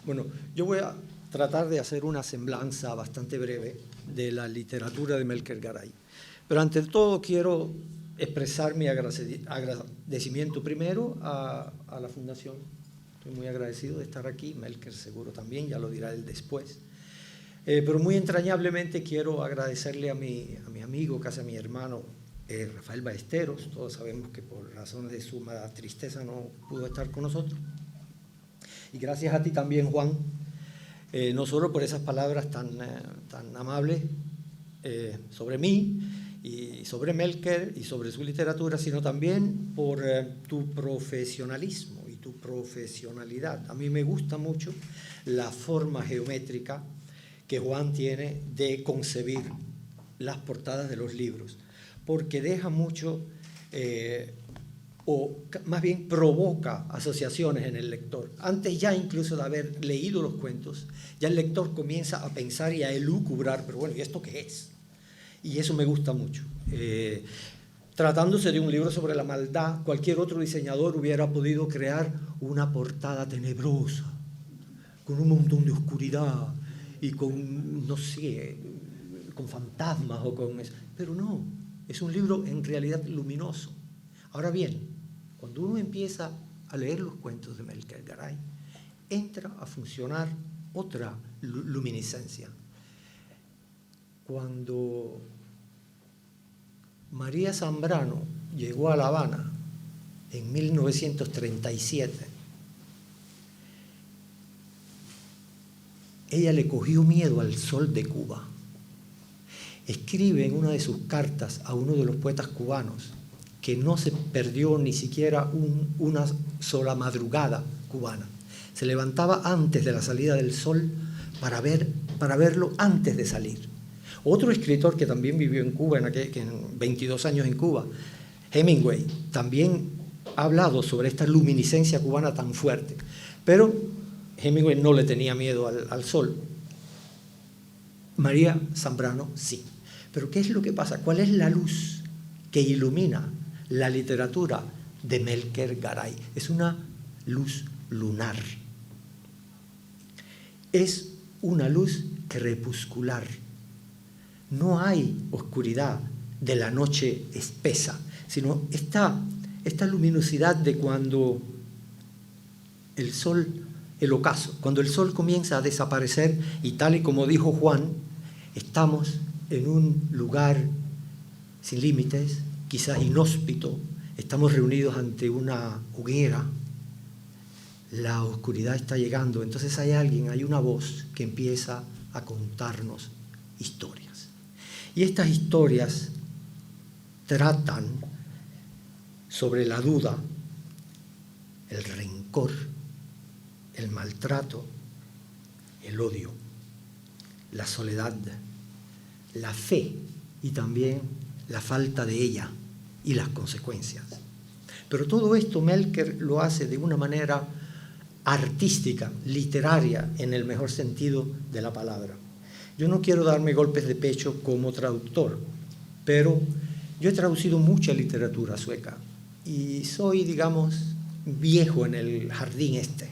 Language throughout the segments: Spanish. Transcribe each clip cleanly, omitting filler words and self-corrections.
Bueno, yo voy a tratar de hacer una semblanza bastante breve de la literatura de Melker Garay. Pero ante todo quiero expresar mi agradecimiento primero a la Fundación. Estoy muy agradecido de estar aquí, Melker seguro también, ya lo dirá él después. Pero muy entrañablemente quiero agradecerle a mi amigo, casi a mi hermano, Rafael Ballesteros. Todos sabemos que por razones de suma tristeza no pudo estar con nosotros. Y gracias a ti también, Juan, no solo por esas palabras tan amables sobre mí y sobre Melker y sobre su literatura, sino también por tu profesionalismo y tu profesionalidad. A mí me gusta mucho la forma geométrica que Juan tiene de concebir las portadas de los libros, porque deja mucho, o más bien provoca asociaciones en el lector. Antes ya incluso de haber leído los cuentos, ya el lector comienza a pensar y a elucubrar, pero bueno, ¿y esto qué es? Y eso me gusta mucho. Tratándose de un libro sobre la maldad, cualquier otro diseñador hubiera podido crear una portada tenebrosa, con un montón de oscuridad y con, no sé, con fantasmas o con eso. Pero no, es un libro en realidad luminoso. Ahora bien, cuando uno empieza a leer los cuentos de Melker Garay, entra a funcionar otra luminiscencia. Cuando María Zambrano llegó a La Habana en 1937, ella le cogió miedo al sol de Cuba. Escribe en una de sus cartas a uno de los poetas cubanos que no se perdió ni siquiera una sola madrugada cubana. Se levantaba antes de la salida del sol para verlo antes de salir. Otro escritor que también vivió en Cuba, en 22 años en Cuba, Hemingway, también ha hablado sobre esta luminiscencia cubana tan fuerte. Pero Hemingway no le tenía miedo al sol. María Zambrano sí. Pero ¿qué es lo que pasa? ¿Cuál es la luz que ilumina la literatura de Melker Garay? Es una luz lunar. Es una luz crepuscular. No hay oscuridad de la noche espesa, sino esta luminosidad de cuando el sol, el ocaso, cuando el sol comienza a desaparecer y tal y como dijo Juan, estamos en un lugar sin límites, quizás inhóspito, estamos reunidos ante una hoguera, la oscuridad está llegando, entonces hay una voz que empieza a contarnos historias. Y estas historias tratan sobre la duda, el rencor, el maltrato, el odio, la soledad, la fe y también la falta de ella y las consecuencias. Pero todo esto Melker lo hace de una manera artística, literaria, en el mejor sentido de la palabra. Yo no quiero darme golpes de pecho como traductor, pero yo he traducido mucha literatura sueca y soy, digamos, viejo en el jardín este.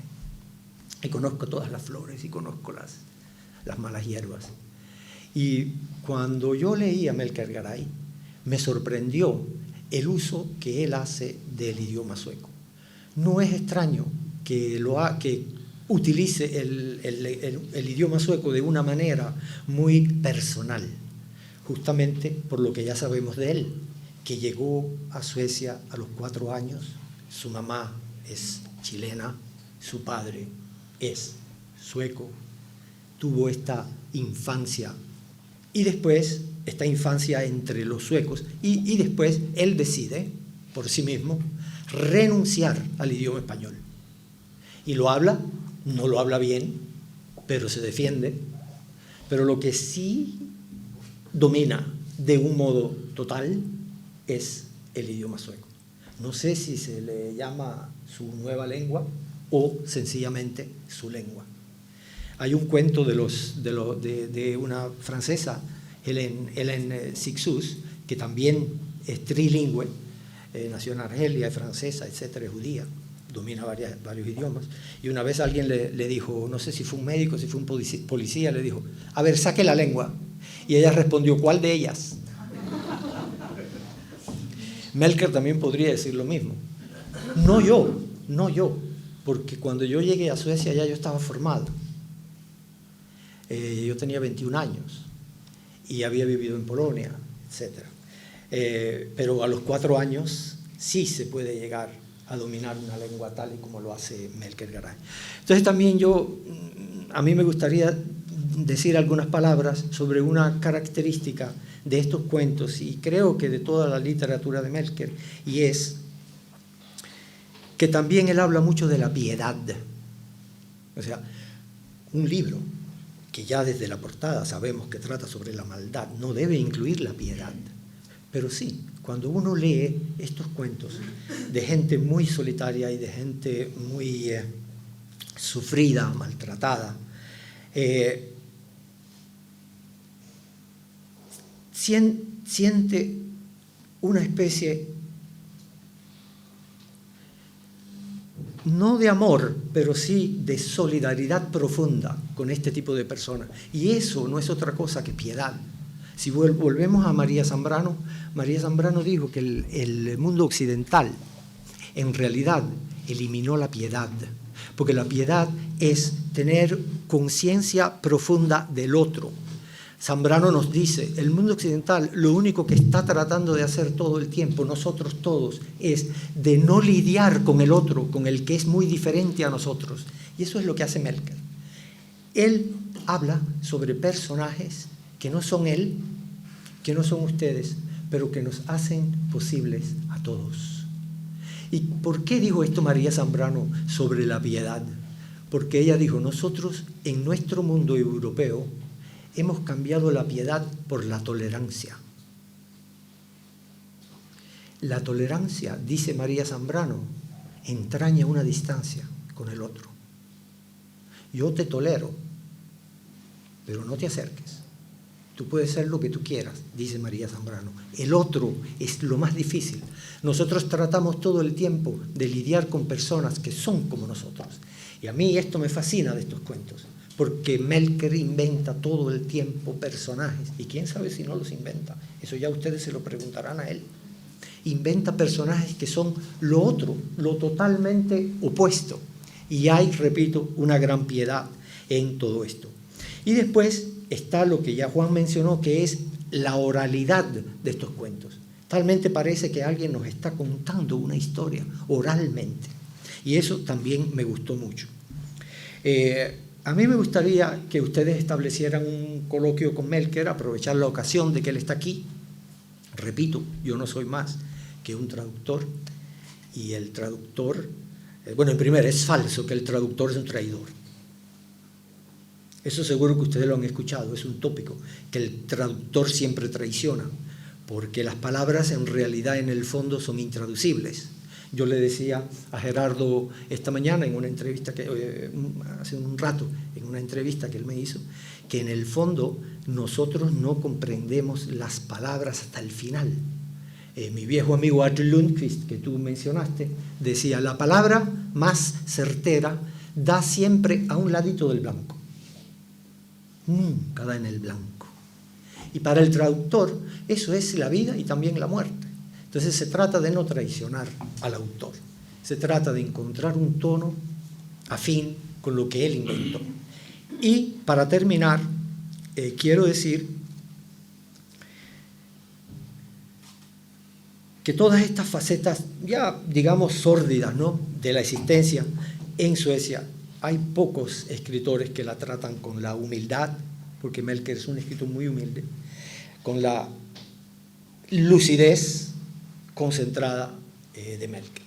Y conozco todas las flores y conozco las malas hierbas. Y cuando yo leí a Melker Garay, me sorprendió el uso que él hace del idioma sueco. No es extraño que utilice el idioma sueco de una manera muy personal, justamente por lo que ya sabemos de él, que llegó a Suecia a los 4 años, su mamá es chilena, su padre es sueco, tuvo esta infancia y después esta infancia entre los suecos y después él decide por sí mismo renunciar al idioma español y lo habla, no lo habla bien, pero se defiende, pero lo que sí domina de un modo total es el idioma sueco. No sé si se le llama su nueva lengua o sencillamente su lengua. Hay un cuento de una francesa, Hélène Cixous, que también es trilingüe, nació en Argelia, es francesa, etcétera, es judía. domina varios idiomas, y una vez alguien le dijo, no sé si fue un médico, si fue un policía, le dijo, a ver, saque la lengua. Y ella respondió, ¿cuál de ellas? Melker también podría decir lo mismo. No yo, porque cuando yo llegué a Suecia ya yo estaba formado. Yo tenía 21 años y había vivido en Polonia, etc. Pero a los 4 años sí se puede llegar a dominar una lengua tal y como lo hace Melker Garay. Entonces también a mí me gustaría decir algunas palabras sobre una característica de estos cuentos, y creo que de toda la literatura de Melker, y es que también él habla mucho de la piedad. O sea, un libro que ya desde la portada sabemos que trata sobre la maldad no debe incluir la piedad, pero sí, cuando uno lee estos cuentos de gente muy solitaria y de gente muy sufrida, maltratada, siente una especie, no de amor, pero sí de solidaridad profunda con este tipo de personas. Y eso no es otra cosa que piedad. Si volvemos a María Zambrano dijo que el mundo occidental en realidad eliminó la piedad, porque la piedad es tener conciencia profunda del otro. Zambrano nos dice, el mundo occidental lo único que está tratando de hacer todo el tiempo, nosotros todos, es de no lidiar con el otro, con el que es muy diferente a nosotros. Y eso es lo que hace Melker. Él habla sobre personajes que no son él, que no son ustedes, pero que nos hacen posibles a todos. ¿Y por qué dijo esto María Zambrano sobre la piedad? Porque ella dijo, nosotros en nuestro mundo europeo hemos cambiado la piedad por la tolerancia. La tolerancia, dice María Zambrano, entraña una distancia con el otro. Yo te tolero, pero no te acerques. Tú puedes ser lo que tú quieras, dice María Zambrano. El otro es lo más difícil. Nosotros tratamos todo el tiempo de lidiar con personas que son como nosotros. Y a mí esto me fascina de estos cuentos, porque Melker inventa todo el tiempo personajes, y quién sabe si no los inventa, eso ya ustedes se lo preguntarán a él. Inventa personajes que son lo otro, lo totalmente opuesto, y hay, repito, una gran piedad en todo esto. Y después está lo que ya Juan mencionó, que es la oralidad de estos cuentos. Talmente parece que alguien nos está contando una historia oralmente, y eso también me gustó mucho. A mí me gustaría que ustedes establecieran un coloquio con Melker, aprovechar la ocasión de que él está aquí. Repito, yo no soy más que un traductor, y el traductor, bueno, en primer, es falso que el traductor es un traidor. Eso seguro que ustedes lo han escuchado, es un tópico, que el traductor siempre traiciona, porque las palabras en realidad en el fondo son intraducibles. Yo le decía a Gerardo esta mañana en una entrevista, hace un rato, en una entrevista que él me hizo, que en el fondo nosotros no comprendemos las palabras hasta el final. Mi viejo amigo Arthur Lundqvist, que tú mencionaste, decía, la palabra más certera da siempre a un ladito del blanco. Nunca da en el blanco. Y para el traductor eso es la vida y también la muerte. Entonces se trata de no traicionar al autor, se trata de encontrar un tono afín con lo que él inventó. Y para terminar, quiero decir que todas estas facetas, ya digamos sórdidas, ¿no?, de la existencia en Suecia, hay pocos escritores que la tratan con la humildad, porque Melker es un escritor muy humilde, con la lucidez concentrada de Melker.